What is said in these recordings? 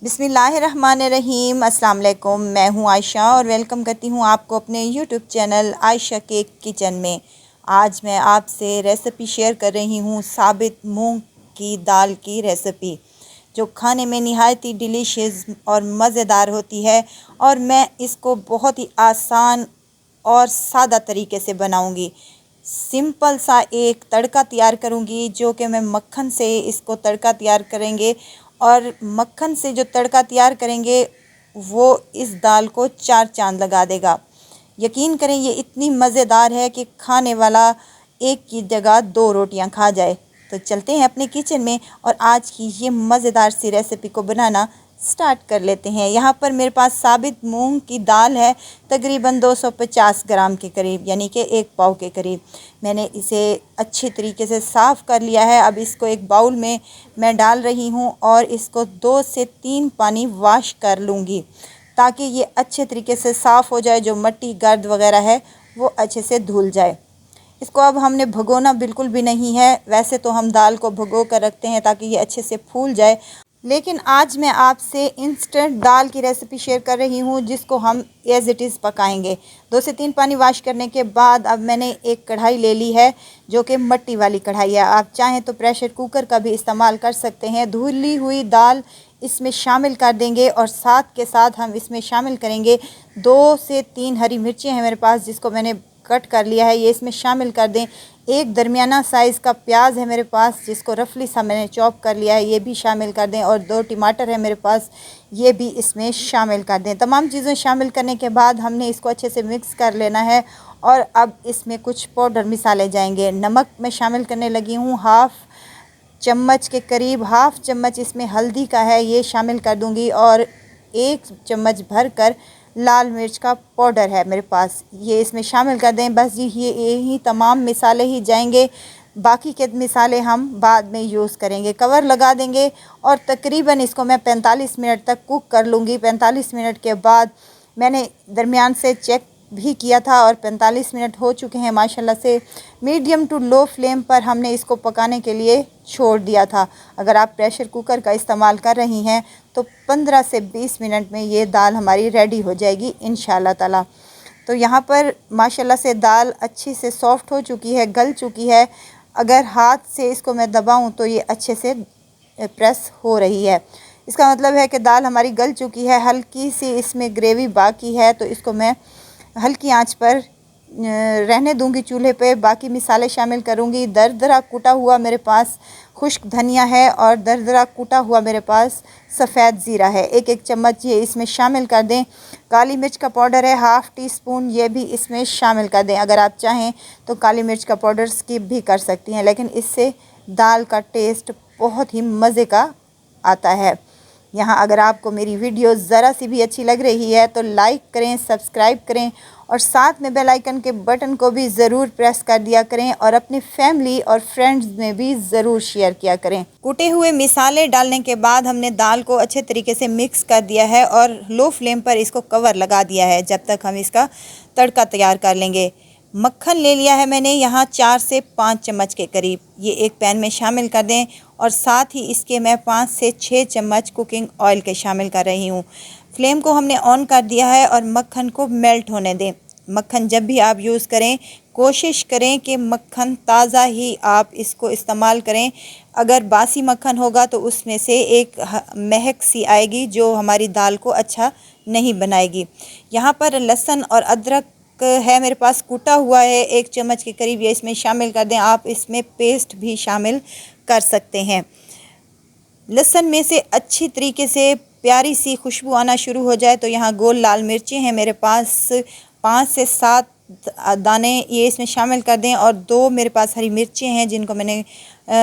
बिस्मिल्लाहिर्रहमानिर्रहीम। अस्सलाम वालेकुम। मैं हूं आयशा और वेलकम करती हूं आपको अपने यूट्यूब चैनल आयशा के किचन में। आज मैं आपसे रेसिपी शेयर कर रही हूं साबित मूंग की दाल की रेसिपी, जो खाने में नहायत ही डिलीशियस और मज़ेदार होती है। और मैं इसको बहुत ही आसान और सादा तरीके से बनाऊंगी। सिंपल सा एक तड़का तैयार करूंगी, जो कि मैं मक्खन से इसको तड़का तैयार करेंगे। और मक्खन से जो तड़का तैयार करेंगे वो इस दाल को चार चांद लगा देगा। यकीन करें, ये इतनी मज़ेदार है कि खाने वाला एक की जगह दो रोटियां खा जाए। तो चलते हैं अपने किचन में और आज की ये मज़ेदार सी रेसिपी को बनाना स्टार्ट कर लेते हैं। यहाँ पर मेरे पास साबित मूंग की दाल है, तकरीबन 250 ग्राम के करीब, यानी कि एक पाव के करीब। मैंने इसे अच्छी तरीके से साफ़ कर लिया है। अब इसको एक बाउल में मैं डाल रही हूँ और इसको 2 से 3 पानी वॉश कर लूँगी, ताकि ये अच्छे तरीके से साफ़ हो जाए, जो मिट्टी गर्द वगैरह है वो अच्छे से धुल जाए। इसको अब हमने भगोना बिल्कुल भी नहीं है। वैसे तो हम दाल को भगो कर रखते हैं ताकि ये अच्छे से फूल जाए, लेकिन आज मैं आपसे इंस्टेंट दाल की रेसिपी शेयर कर रही हूँ, जिसको हम एज़ इट इज़ पकाएंगे। 2 से 3 पानी वॉश करने के बाद अब मैंने एक कढ़ाई ले ली है, जो कि मट्टी वाली कढ़ाई है। आप चाहें तो प्रेशर कुकर का भी इस्तेमाल कर सकते हैं। धुली हुई दाल इसमें शामिल कर देंगे और साथ के साथ हम इसमें शामिल करेंगे 2 से 3 हरी मिर्चें हैं मेरे पास, जिसको मैंने कट कर लिया है, ये इसमें शामिल कर दें। एक दरमियाना साइज़ का प्याज है मेरे पास, जिसको रफली सा मैंने चॉप कर लिया है, ये भी शामिल कर दें। और 2 टमाटर है मेरे पास, ये भी इसमें शामिल कर दें। तमाम चीज़ें शामिल करने के बाद हमने इसको अच्छे से मिक्स कर लेना है। और अब इसमें कुछ पाउडर मिसाले जाएंगे। नमक मैं शामिल करने लगी हूँ, हाफ़ चम्मच के करीब। हाफ़ चम्मच इसमें हल्दी का है, ये शामिल कर दूँगी। और 1 चम्मच भर कर लाल मिर्च का पाउडर है मेरे पास, ये इसमें शामिल कर दें। बस यही तमाम मिसाले ही जाएंगे, बाकी के मिसाले हम बाद में यूज़ करेंगे। कवर लगा देंगे और तकरीबन इसको मैं 45 मिनट तक कुक कर लूँगी। 45 मिनट के बाद मैंने दरमियान से चेक भी किया था और 45 मिनट हो चुके हैं माशाल्लाह से। मीडियम टू लो फ्लेम पर हमने इसको पकाने के लिए छोड़ दिया था। अगर आप प्रेशर कुकर का इस्तेमाल कर रही हैं तो 15 से 20 मिनट में ये दाल हमारी रेडी हो जाएगी इंशाल्लाह ताला। तो यहाँ पर माशाल्लाह से दाल अच्छी से सॉफ़्ट हो चुकी है, गल चुकी है। अगर हाथ से इसको मैं दबाऊँ तो ये अच्छे से प्रेस हो रही है। इसका मतलब है कि दाल हमारी गल चुकी है। हल्की सी इसमें ग्रेवी बाकी है, तो इसको मैं हल्की आंच पर रहने दूंगी चूल्हे पे। बाकी मिसाले शामिल करूंगी। दरदरा कूटा हुआ मेरे पास खुश्क धनिया है और दरदरा कूटा हुआ मेरे पास सफ़ेद ज़ीरा है, 1-1 चम्मच ये इसमें शामिल कर दें। काली मिर्च का पाउडर है हाफ़ टी स्पून, ये भी इसमें शामिल कर दें। अगर आप चाहें तो काली मिर्च का पाउडर स्किप भी कर सकती हैं, लेकिन इससे दाल का टेस्ट बहुत ही मज़े का आता है। यहाँ अगर आपको मेरी वीडियो ज़रा सी भी अच्छी लग रही है तो लाइक करें, सब्सक्राइब करें और साथ में बेल आइकन के बटन को भी ज़रूर प्रेस कर दिया करें और अपनी फैमिली और फ्रेंड्स में भी ज़रूर शेयर किया करें। कूटे हुए मिसाले डालने के बाद हमने दाल को अच्छे तरीके से मिक्स कर दिया है और लो फ्लेम पर इसको कवर लगा दिया है, जब तक हम इसका तड़का तैयार कर लेंगे। मक्खन ले लिया है मैंने यहाँ 4 से 5 चम्मच के करीब, ये एक पैन में शामिल कर दें। और साथ ही इसके मैं 5 से 6 चम्मच कुकिंग ऑयल के शामिल कर रही हूँ। फ्लेम को हमने ऑन कर दिया है और मक्खन को मेल्ट होने दें। मक्खन जब भी आप यूज़ करें, कोशिश करें कि मक्खन ताज़ा ही आप इसको इस्तेमाल करें। अगर बासी मक्खन होगा तो उसमें से एक महक सी आएगी, जो हमारी दाल को अच्छा नहीं बनाएगी। यहाँ पर लहसुन और अदरक है मेरे पास, कूटा हुआ है 1 चम्मच के करीब, ये इसमें शामिल कर दें। आप इसमें पेस्ट भी शामिल कर सकते हैं। लहसुन में से अच्छी तरीके से प्यारी सी खुशबू आना शुरू हो जाए तो यहाँ गोल लाल मिर्चें हैं मेरे पास, 5 से 7 दाने, ये इसमें शामिल कर दें। और 2 मेरे पास हरी मिर्चें हैं, जिनको मैंने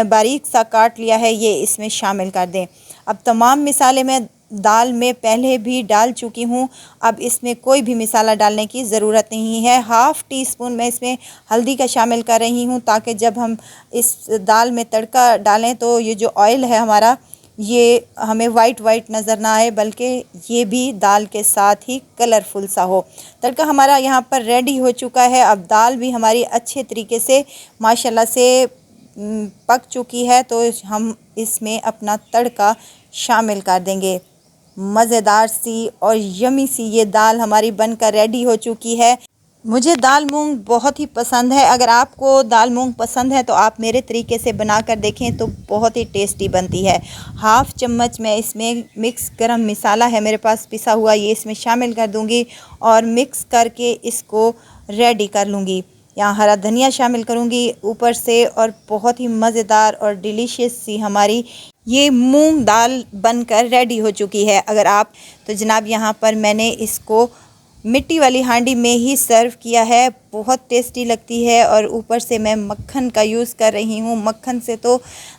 बारीक सा काट लिया है, ये इसमें शामिल कर दें। अब तमाम मिसाले मैं दाल में पहले भी डाल चुकी हूँ, अब इसमें कोई भी मिसाला डालने की ज़रूरत नहीं है। हाफ़ टी स्पून मैं इसमें हल्दी का शामिल कर रही हूँ, ताकि जब हम इस दाल में तड़का डालें तो ये जो ऑयल है हमारा, ये हमें वाइट वाइट नज़र ना आए, बल्कि ये भी दाल के साथ ही कलरफुल सा हो। तड़का हमारा यहाँ पर रेडी हो चुका है। अब दाल भी हमारी अच्छे तरीके से माशाल्लाह से पक चुकी है, तो हम इसमें अपना तड़का शामिल कर देंगे। मज़ेदार सी और यमी सी ये दाल हमारी बनकर रेडी हो चुकी है। मुझे दाल मूंग बहुत ही पसंद है। अगर आपको दाल मूंग पसंद है तो आप मेरे तरीके से बनाकर देखें तो बहुत ही टेस्टी बनती है। हाफ़ चम्मच मैं इसमें मिक्स गरम मसाला है मेरे पास पिसा हुआ, ये इसमें शामिल कर दूंगी और मिक्स करके इसको रेडी कर लूँगी। यहाँ हरा धनिया शामिल करूँगी ऊपर से और बहुत ही मज़ेदार और डिलीशियस सी हमारी ये मूंग दाल बनकर रेडी हो चुकी है। अगर आप तो जनाब यहाँ पर मैंने इसको मिट्टी वाली हांडी में ही सर्व किया है, बहुत टेस्टी लगती है और ऊपर से मैं मक्खन का यूज़ कर रही हूँ। मक्खन से तो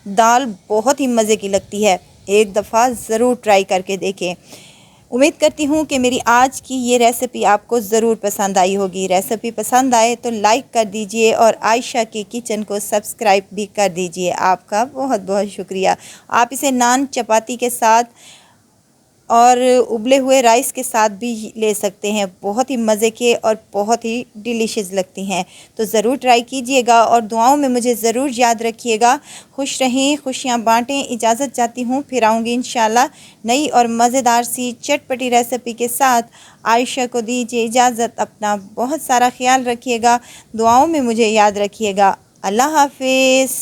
दाल बहुत ही मज़े की लगती है, एक दफ़ा ज़रूर ट्राई करके देखें। उम्मीद करती हूँ कि मेरी आज की ये रेसिपी आपको ज़रूर पसंद आई होगी। रेसिपी पसंद आए तो लाइक कर दीजिए और आयशा के किचन को सब्सक्राइब भी कर दीजिए। आपका बहुत बहुत शुक्रिया। आप इसे नान चपाती के साथ और उबले हुए राइस के साथ भी ले सकते हैं, बहुत ही मज़े के और बहुत ही डिलीशियस लगती हैं। तो ज़रूर ट्राई कीजिएगा और दुआओं में मुझे ज़रूर याद रखिएगा। खुश रहें, खुशियाँ बांटें। इजाज़त चाहती हूँ, फिर आऊँगी इंशाल्लाह नई और मज़ेदार सी चटपटी रेसिपी के साथ। आयशा को दीजिए इजाज़त, अपना बहुत सारा ख्याल रखिएगा, दुआओं में मुझे याद रखिएगा। अल्लाह हाफिज़।